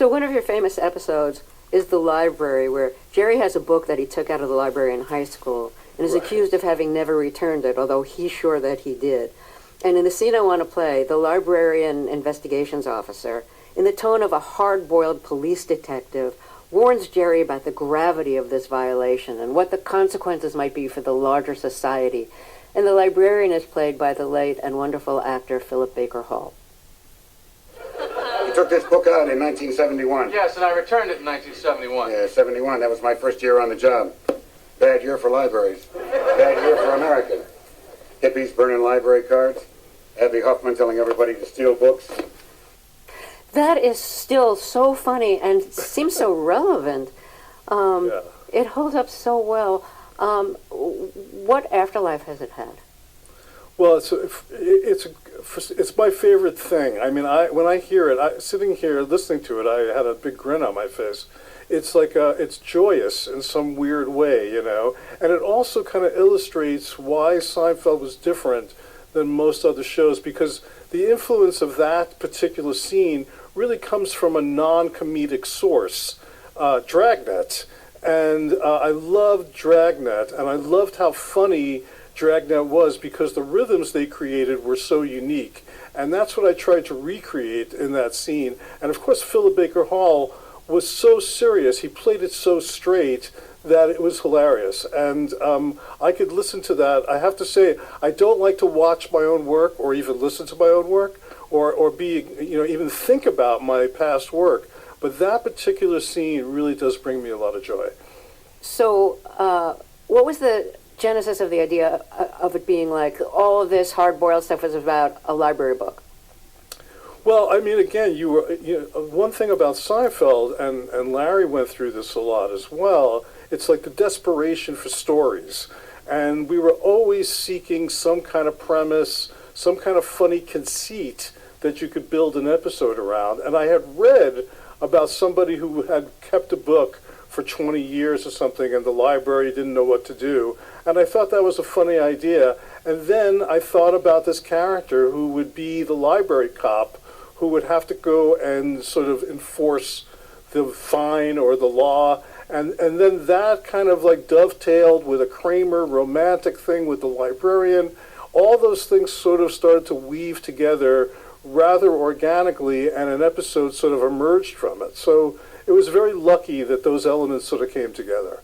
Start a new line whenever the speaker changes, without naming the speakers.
So one of your famous episodes is the library, where Jerry has a book that he took out of the library in high school and is accused of having never returned it, although he's sure that he did. And in the scene I want to play, the librarian investigations officer, in the tone of a hard-boiled police detective, warns Jerry about the gravity of this violation and what the consequences might be for the larger society. And the librarian is played by the late and wonderful actor Philip Baker Hall.
You took this book out in 1971.
Yes, and I returned it in 1971.
Yeah, 71. That was my first year on the job. Bad year for libraries. Bad year for America. Hippies burning library cards. Abby Hoffman telling everybody to steal books.
That is still so funny and seems so relevant. It holds up so well. What afterlife has it had?
Well, it's my favorite thing. I mean, when I hear it, sitting here listening to it, I had a big grin on my face. It's like it's joyous in some weird way, you know, and it also kind of illustrates why Seinfeld was different than most other shows, because the influence of that particular scene really comes from a non-comedic source, Dragnet. And I loved Dragnet, and I loved how funny Dragnet was because the rhythms they created were so unique. And that's what I tried to recreate in that scene. And of course, Philip Baker Hall was so serious. He played it so straight that it was hilarious. And I could listen to that. I have to say, I don't like to watch my own work or even listen to my own work or be, you know, even think about my past work. But that particular scene really does bring me a lot of joy.
So what was the genesis of the idea of it being like all of this hard-boiled stuff was about a library book?
Well, I mean, again, one thing about Seinfeld, and Larry went through this a lot as well, it's like the desperation for stories. And we were always seeking some kind of premise, some kind of funny conceit that you could build an episode around. And I had read about somebody who had kept a book for 20 years or something, and the library didn't know what to do. And I thought that was a funny idea. And then I thought about this character who would be the library cop, who would have to go and sort of enforce the fine or the law. And then that kind of like dovetailed with a Kramer romantic thing with the librarian. All those things sort of started to weave together rather organically, and an episode sort of emerged from it. So it was very lucky that those elements sort of came together.